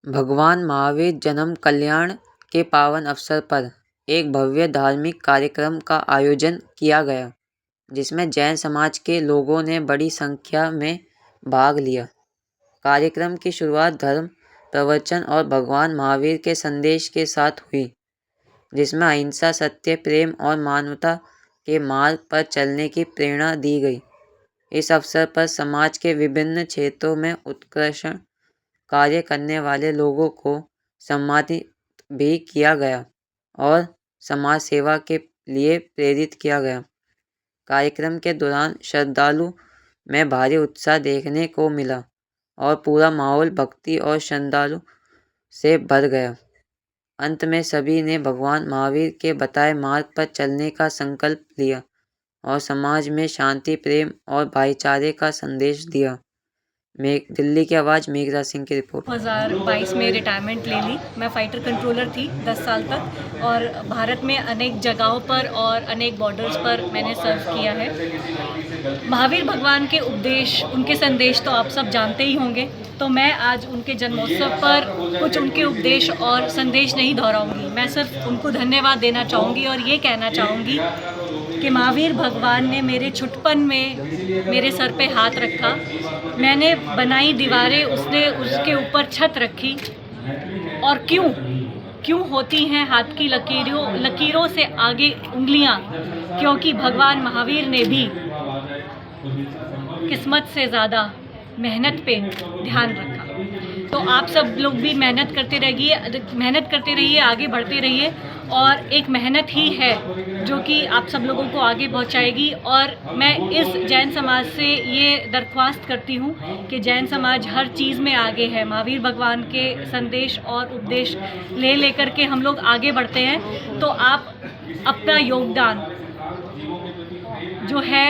भगवान महावीर जन्म कल्याण के पावन अवसर पर एक भव्य धार्मिक कार्यक्रम का आयोजन किया गया, जिसमें जैन समाज के लोगों ने बड़ी संख्या में भाग लिया। कार्यक्रम की शुरुआत धर्म प्रवचन और भगवान महावीर के संदेश के साथ हुई, जिसमें अहिंसा, सत्य, प्रेम और मानवता के मार्ग पर चलने की प्रेरणा दी गई। इस अवसर पर समाज के विभिन्न क्षेत्रों में उत्कृष्ट कार्य करने वाले लोगों को सम्मानित भी किया गया और समाज सेवा के लिए प्रेरित किया गया। कार्यक्रम के दौरान श्रद्धालु में भारी उत्साह देखने को मिला और पूरा माहौल भक्ति और श्रद्धालु से भर गया। अंत में सभी ने भगवान महावीर के बताए मार्ग पर चलने का संकल्प लिया और समाज में शांति, प्रेम और भाईचारे का संदेश दिया। दिल्ली की आवाज़, मेघराज सिंह की रिपोर्ट। 2022 में रिटायरमेंट ले ली। मैं फाइटर कंट्रोलर थी 10 साल तक और भारत में अनेक जगहों पर और अनेक बॉर्डर्स पर मैंने सर्व किया है। महावीर भगवान के उपदेश, उनके संदेश तो आप सब जानते ही होंगे, तो मैं आज उनके जन्मोत्सव पर कुछ उनके उपदेश और संदेश नहीं दोहराऊंगी। मैं सिर्फ उनको धन्यवाद देना चाहूँगी और ये कहना चाहूँगी कि महावीर भगवान ने मेरे छुटपन में मेरे सर पे हाथ रखा। मैंने बनाई दीवारें, उसने उसके ऊपर छत रखी। और क्यों होती हैं हाथ की लकीरों से आगे उंगलियां? क्योंकि भगवान महावीर ने भी किस्मत से ज़्यादा मेहनत पे ध्यान रखा। तो आप सब लोग भी मेहनत करते रहिए, आगे बढ़ते रहिए। और एक मेहनत ही है जो कि आप सब लोगों को आगे पहुंचाएगी। और मैं इस जैन समाज से ये दरख्वास्त करती हूँ कि जैन समाज हर चीज़ में आगे है। महावीर भगवान के संदेश और उपदेश लेकर के हम लोग आगे बढ़ते हैं। तो आप अपना योगदान जो है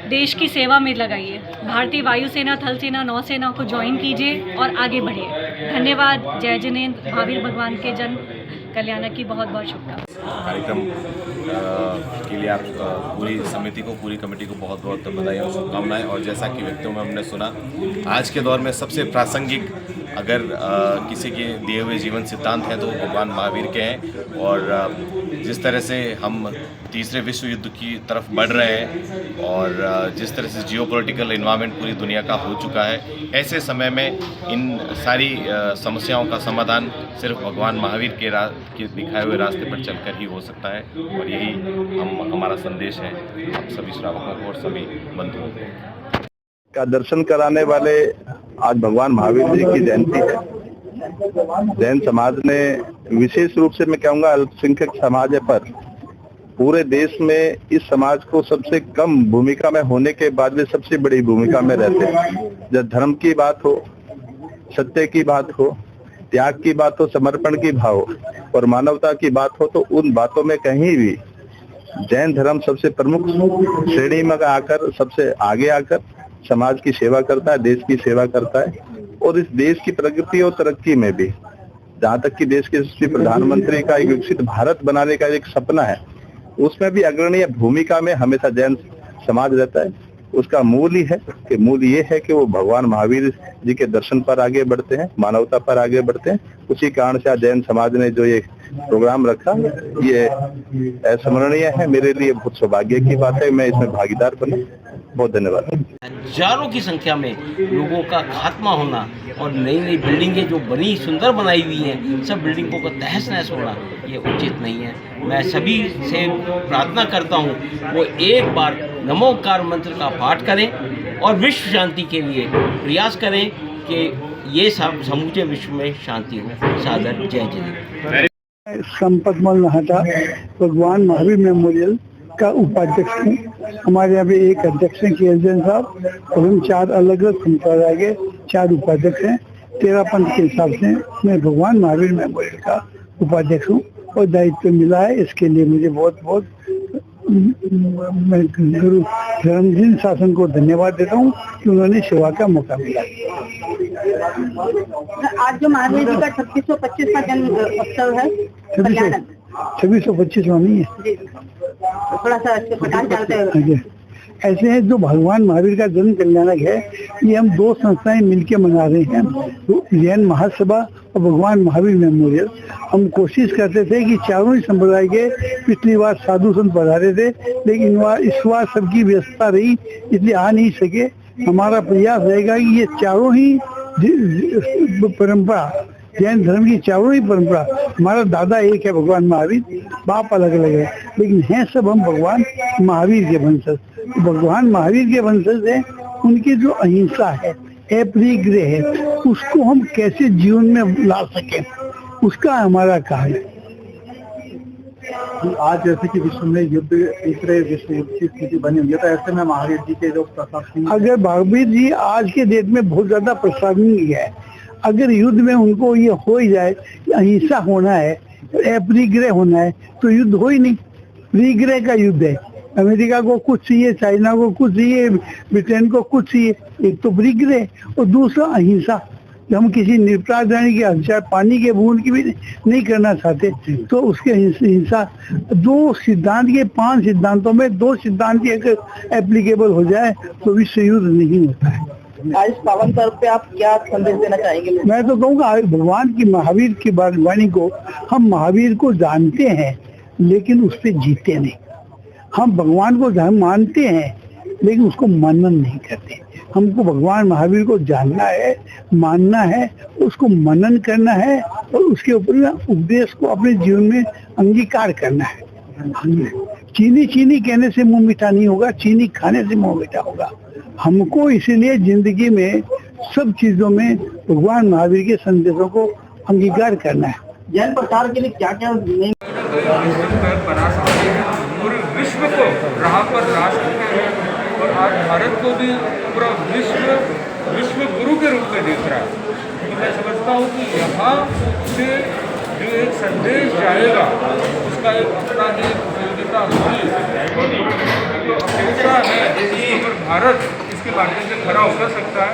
देश की सेवा में लगाइए। भारतीय वायुसेना, थल सेना, नौसेना को ज्वाइन कीजिए और आगे बढ़िए। धन्यवाद। जय जिनेंद्र। महावीर भगवान के जन्म कल्याण की बहुत बहुत शुभकामनाएं। कार्यक्रम के लिए आप पूरी समिति को, पूरी कमेटी को बहुत बहुत बधाई और शुभकामनाएं। और जैसा कि व्यक्तियों में हमने सुना, आज के दौर में सबसे प्रासंगिक अगर किसी के दिए हुए जीवन सिद्धांत हैं तो भगवान महावीर के हैं। और जिस तरह से हम तीसरे विश्व युद्ध की तरफ बढ़ रहे हैं और जिस तरह से जियोपॉलिटिकल एनवायरनमेंट पूरी दुनिया का हो चुका है, ऐसे समय में इन सारी समस्याओं का समाधान सिर्फ भगवान महावीर के दिखाए हुए रास्ते पर चलकर ही हो सकता है। और यही हमारा संदेश है आप सभी श्रावकों को और सभी बंधुओं को। का दर्शन कराने वाले आज भगवान महावीर जी की जयंती है। जैन समाज ने विशेष रूप से मैं कहूँगा अल्पसंख्यक समाज है, पर पूरे देश में इस समाज को सबसे कम भूमिका में होने के बाद भी सबसे बड़ी भूमिका में रहते हैं। जब धर्म की बात हो, सत्य की बात हो, त्याग की बात हो, समर्पण की भाव और मानवता की बात हो, तो उन बातों में कहीं भी जैन धर्म सबसे प्रमुख श्रेणी में आकर, सबसे आगे आकर समाज की सेवा करता है, देश की सेवा करता है। और इस देश की प्रगति और तरक्की में भी, जहाँ तक कि देश के यशस्वी प्रधानमंत्री का एक विकसित भारत बनाने का एक सपना है, उसमें भी अग्रणीय भूमिका में हमेशा जैन समाज रहता है। उसका मूल ही है कि ये है कि वो भगवान महावीर जी के दर्शन पर आगे बढ़ते हैं, मानवता पर आगे बढ़ते हैं। उसी कारण से आज जैन समाज ने जो ये प्रोग्राम रखा, ये अस्मरणीय है। मेरे लिए बहुत सौभाग्य की बात है, मैं इसमें भागीदार बना। बहुत धन्यवाद। हजारों की संख्या में लोगों का खात्मा होना और नई नई बिल्डिंगें जो बनी, सुंदर बनाई हुई हैं, सब बिल्डिंगों को तहस नहस होना, ये उचित नहीं है। मैं सभी से प्रार्थना करता हूँ वो एक बार नमोकार मंत्र का पाठ करें और विश्व शांति के लिए प्रयास करें कि ये सब समूचे विश्व में शांति हो। सादर जय जिनेंद्र। संपतमल नहाता भगवान महावीर मेमोरियल का उपाध्यक्ष हूँ। हमारे यहाँ पे एक अध्यक्ष हैं केएल साहब और हम 4 अलग अलग संप्रदाय के 4 उपाध्यक्ष हैं। 13 पंथ के हिसाब से मैं भगवान महावीर मेमोरियल का उपाध्यक्ष हूँ और दायित्व मिला है। इसके लिए मुझे बहुत बहुत मैं गुरु धर्मजीन शासन को धन्यवाद देता हूँ कि उन्होंने सेवा का मौका मिला। आज जो महावीर जी का 2625 का जन्म उत्सव है, 2625 नहीं है, थोड़ा सा प्रकाश डालते हैं। ऐसे हैं जो भगवान महावीर का जन्म कल्याणक है। ये हम दो संस्थाएं मिलकर मना रहे हैं, तो जैन महासभा और भगवान महावीर मेमोरियल। हम कोशिश करते थे कि चारों ही संप्रदाय के, पिछली बार साधु संत पधारे थे, लेकिन इस बार सबकी व्यवस्था रही इसलिए आ नहीं सके। हमारा प्रयास रहेगा कि ये चारों ही परंपरा, जैन धर्म की चारों ही परंपरा, हमारा दादा एक है भगवान महावीर, बाप अलग अलग है, लेकिन हैं सब हम भगवान महावीर के वंशज। भगवान महावीर के वंशज है, उनकी जो अहिंसा है, अपरिग्रह है, उसको हम कैसे जीवन में ला सकें, उसका हमारा कार्य। आज जैसे कि विश्व में युद्ध, तीसरे विश्व युद्ध की स्थिति बनी हुई है, तो ऐसे में महावीर जी के जो प्रशासनिक, अगर महावीर जी आज के डेट में बहुत ज्यादा प्रशासनिक है, अगर युद्ध में उनको ये हो ही जाए, अहिंसा होना है, अपरिग्रह होना है, तो युद्ध हो ही नहीं। परिग्रह का युद्ध है, अमेरिका को कुछ चाहिए, चाइना को कुछ चाहिए, ब्रिटेन को कुछ चाहिए। एक तो परिग्रह और दूसरा अहिंसा। हम किसी निरपराधी की हत्या पानी के बूंद की भी नहीं करना चाहते, तो उसके हिंसा, दो सिद्धांत के 5 सिद्धांतों में 2 सिद्धांत ही अगर एप्लीकेबल हो जाए तो विश्व युद्ध नहीं होता है। आज पावन पर्व पे आप क्या संदेश देना चाहेंगे? मैं तो कहूँगा भगवान की महावीर की वाणी को, हम महावीर को जानते हैं लेकिन उस पर जीते नहीं। हम भगवान को मानते हैं लेकिन उसको मनन नहीं करते। हमको भगवान महावीर को जानना है, मानना है, उसको मनन करना है और उसके ऊपर उपदेश को अपने जीवन में अंगीकार करना है। चीनी चीनी कहने से मुंह मीठा नहीं होगा, चीनी खाने से मुंह मीठा होगा। हमको इसीलिए जिंदगी में सब चीजों में भगवान महावीर के संदेशों को अंगीकार करना है। जैन प्रचार के लिए क्या क्या नहीं बना सकते हैं, पूरे विश्व को राह पर ला सकते हैं, और आज भारत को भी पूरा विश्व गुरु के रूप में देख रहा है। तो मैं समझता हूँ कि यहाँ से जो एक संदेश जाएगा उसका एक अपना ही उपयोगिता होगी, और जो अपेक्षा है जिसके ऊपर भारत इसके माध्यम से खड़ा उतर सकता है,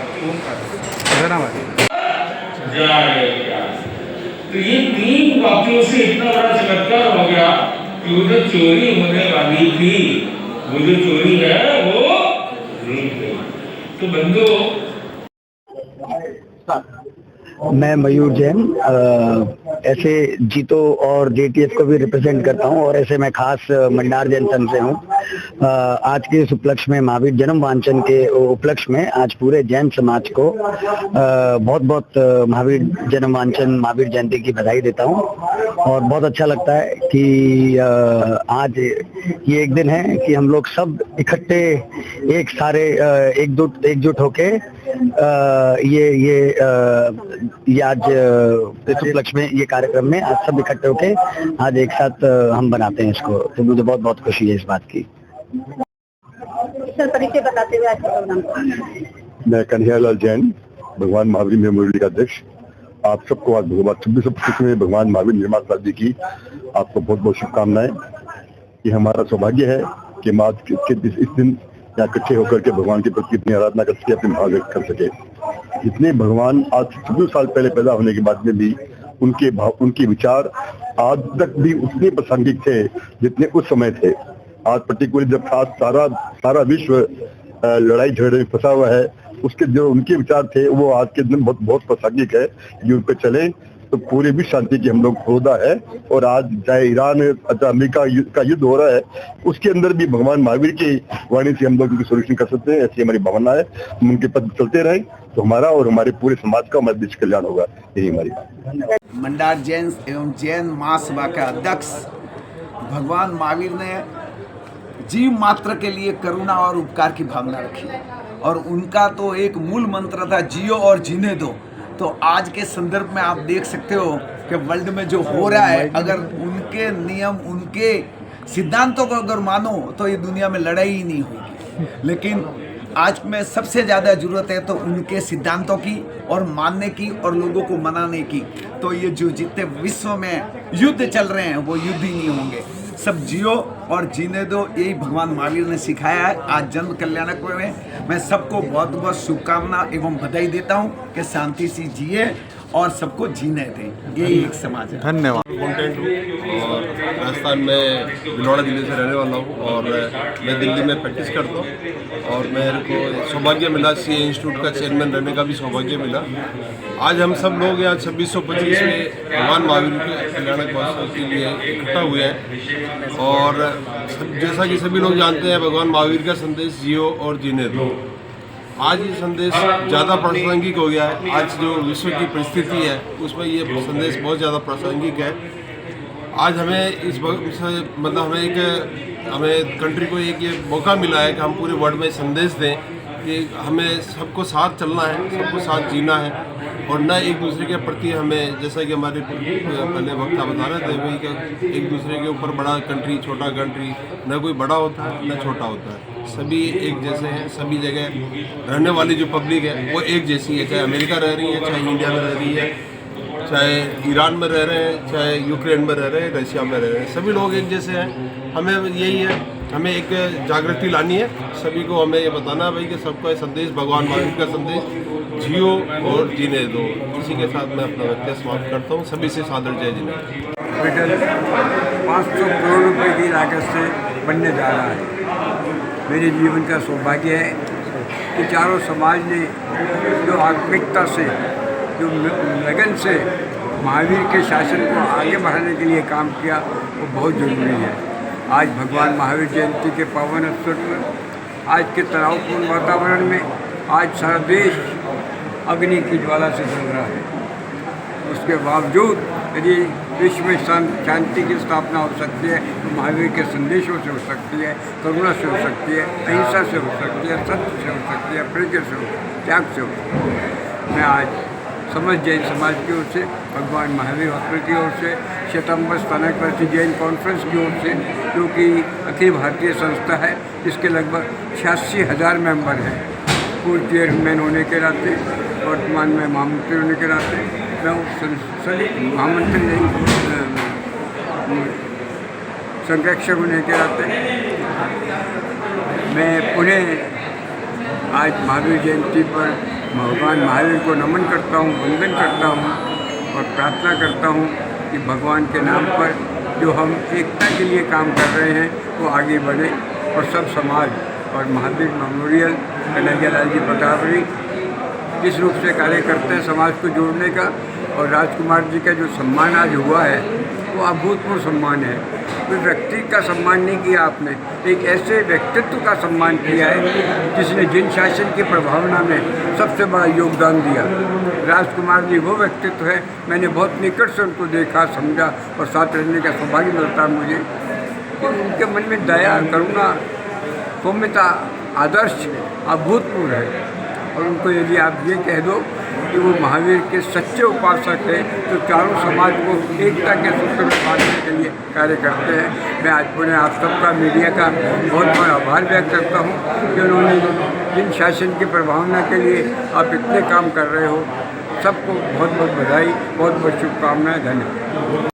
तो ये 3 वाक्यों से इतना बड़ा चमत्कार हो गया कि वो जो चोरी होने वाली थी, वो जो चोरी है वो रुक गई। तो बंधु, मैं मयूर जैन ऐसे जीतो और जेटीएफ को भी रिप्रेजेंट करता हूं, और ऐसे मैं खास मंडार जैन संघ से हूं। आज के इस उपलक्ष्य में, महावीर जन्म वांचन के उपलक्ष्य में, आज पूरे जैन समाज को बहुत बहुत महावीर जन्म वांचन, महावीर जयंती की बधाई देता हूं। और बहुत अच्छा लगता है कि आज ये एक दिन है कि हम लोग सब इकट्ठे एक सारे एकजुट होके ये आज इस उपलक्ष्य में, ये कार्यक्रम में आज सब इकट्ठे होके आज एक साथ हम बनाते हैं इसको, तो मुझे बहुत बहुत खुशी है इस बात की। सर, परिचय बताते हुए आज के प्रोग्राम को। मैं कन्हैयालाल जैन, भगवान महावीर मेमोरियल का अध्यक्ष। आप सबको आज 26 में भगवान महावीर निर्माण शादी की आपको बहुत बहुत शुभकामनाएं। ये हमारा सौभाग्य है कि हम आज के इस दिन यहाँ इकट्ठे होकर के भगवान के प्रति अपनी आराधना कर सके, अपने भाव व्यक्त कर सके। जितने भगवान आज 26 साल पहले पैदा होने के बाद में भी उनके भाव, उनके विचार आज तक भी उतने प्रासंगिक थे जितने उस समय थे। आज पर्टिकुलर जब सारा विश्व लड़ाई झगड़े में फंसा हुआ है, उसके जो उनके विचार थे वो आज के दिन बहुत प्रासंगिक है। जो उन पे चले तो पूरे विश्व शांति की हम लोग होदा है। और आज चाहे ईरान अमेरिका का युद्ध हो रहा है, उसके अंदर भी भगवान महावीर की वाणी से हम लोग उनकी सोल्यूशन कर सकते हैं। ऐसी हमारी भावना है। हम उनके पद चलते रहें तो हमारा और हमारे पूरे समाज का, हमारे देश कल्याण होगा। यही हमारी। मंडार जैन एवं जैन महासभा का अध्यक्ष भगवान महावीर ने जीव मात्र के लिए करुणा और उपकार की भावना रखी, और उनका तो एक मूल मंत्र था, जियो और जीने दो। तो आज के संदर्भ में आप देख सकते हो कि वर्ल्ड में जो हो रहा है, अगर उनके नियम, उनके सिद्धांतों को अगर मानो तो ये दुनिया में लड़ाई ही नहीं होगी। लेकिन आज में सबसे ज़्यादा ज़रूरत है तो उनके सिद्धांतों की और मानने की और लोगों को मनाने की। तो ये जो जितने विश्व में युद्ध चल रहे हैं वो युद्ध ही नहीं होंगे। सब जियो और जीने दो, यही भगवान महावीर ने सिखाया है। आज जन्म कल्याणक में मैं सबको बहुत बहुत शुभकामना एवं बधाई देता हूँ कि शांति से जिए और सबको जीने दें। यही एक समाज है। धन्यवाद। कंटेंट हूँ और राजस्थान में भिलवाड़ा जिले से रहने वाला हूँ और मैं दिल्ली में प्रैक्टिस करता हूँ और मेरे को सौभाग्य मिला CA इंस्टीट्यूट का चेयरमैन रहने का भी सौभाग्य मिला। आज हम सब लोग यहाँ 2625 में भगवान महावीर के कल्याणक महोत्सव के लिए इकट्ठा हुए हैं और जैसा कि सभी लोग जानते हैं भगवान महावीर का संदेश जियो और जीने दो। आज ये संदेश ज़्यादा प्रासंगिक हो गया है। आज जो विश्व की परिस्थिति है उसमें ये संदेश बहुत ज़्यादा प्रासंगिक है। आज हमें इस मतलब हमें कंट्री को एक ये मौका मिला है कि हम पूरे वर्ल्ड में संदेश दें कि हमें सबको साथ चलना है, सबको साथ जीना है और न एक दूसरे के प्रति हमें, जैसा कि हमारे पहले वक्ता बता रहे थे भाई कि एक दूसरे के ऊपर बड़ा कंट्री छोटा कंट्री, न कोई बड़ा होता है न छोटा होता है, सभी एक जैसे हैं। सभी जगह रहने वाली जो पब्लिक है वो एक जैसी है, चाहे अमेरिका रह रही है, चाहे इंडिया में रह रही है, चाहे ईरान में रह रहे हैं, चाहे यूक्रेन में रह रहे हैं, रशिया में रह रहे हैं, सभी लोग एक जैसे हैं। हमें यही है, हमें एक जागृति लानी है, सभी को हमें ये बताना है भाई कि सबका ये संदेश भगवान महावीर का संदेश जियो और जीने दो। इसी के साथ मैं अपना वक्तव्य समाप्त करता हूँ। सभी से सादर जय जिनेंद्र। हॉस्पिटल 500 करोड़ रुपए की लागत से बनने जा रहा है। मेरे जीवन का सौभाग्य है कि चारों समाज ने जो आत्मिकता से, जो लगन से महावीर के शासन को आगे बढ़ाने के लिए काम किया वो बहुत ज़रूरी है। आज भगवान महावीर जयंती के पावन अवसर पर आज के तनावपूर्ण वातावरण में आज सारा देश अग्नि की ज्वाला से जल रहा है। उसके बावजूद यदि विश्व में शांति की स्थापना हो सकती है तो महावीर के संदेशों से हो सकती है, करुणा से हो सकती है, अहिंसा से हो सकती है, सत्य से हो सकती है, प्रज्ञा से हो, त्याग से हो सकती है। मैं आज समस्त जैन समाज की ओर से, भगवान महावीर हॉस्पिटल की ओर से, श्वेतांबर स्थानकवासी जैन कॉन्फ्रेंस की ओर से, जो कि अखिल भारतीय संस्था है, इसके लगभग 86,000 मेंबर हैं, पूर्व चेयरमैन होने के नाते, वर्तमान में महामंत्री होने के नाते, मैं महामंत्री नहीं, संरक्षक होने के नाते मैं पुनः आज महावीर जयंती पर भगवान महावीर को नमन करता हूँ, वंदन करता हूँ और प्रार्थना करता हूँ कि भगवान के नाम पर जो हम एकता के लिए काम कर रहे हैं वो आगे बढ़े और सब समाज और महावीर मेमोरियल कन्हैयालाल जी पटावरी जिस रूप से कार्य करते हैं समाज को जोड़ने का, और राजकुमार जी का जो सम्मान आज हुआ है वो अभूतपूर्व सम्मान है। कोई व्यक्ति का सम्मान नहीं किया आपने, एक ऐसे व्यक्तित्व का सम्मान किया है जिसने जिन शासन की प्रभावना में सबसे बड़ा योगदान दिया। राजकुमार जी वो व्यक्तित्व है, मैंने बहुत निकट से उनको देखा, समझा और साथ रहने का सौभाग्य मिलता है मुझे कि उनके मन में दया, करुणा, सौम्यता, आदर्श अभूतपूर्व है। और उनको यदि आप ये कह दो कि वो महावीर के सच्चे उपासक हैं तो चारों समाज को एकता के सूत्र में बांधने के लिए कार्य करते हैं। मैं आज पुनः आप सबका, मीडिया का बहुत बहुत आभार व्यक्त करता हूँ कि उन्होंने जिन शासन की प्रभावना के लिए आप इतने काम कर रहे हो, सबको बहुत बहुत बधाई, बहुत बहुत शुभकामनाएं। धन्यवाद।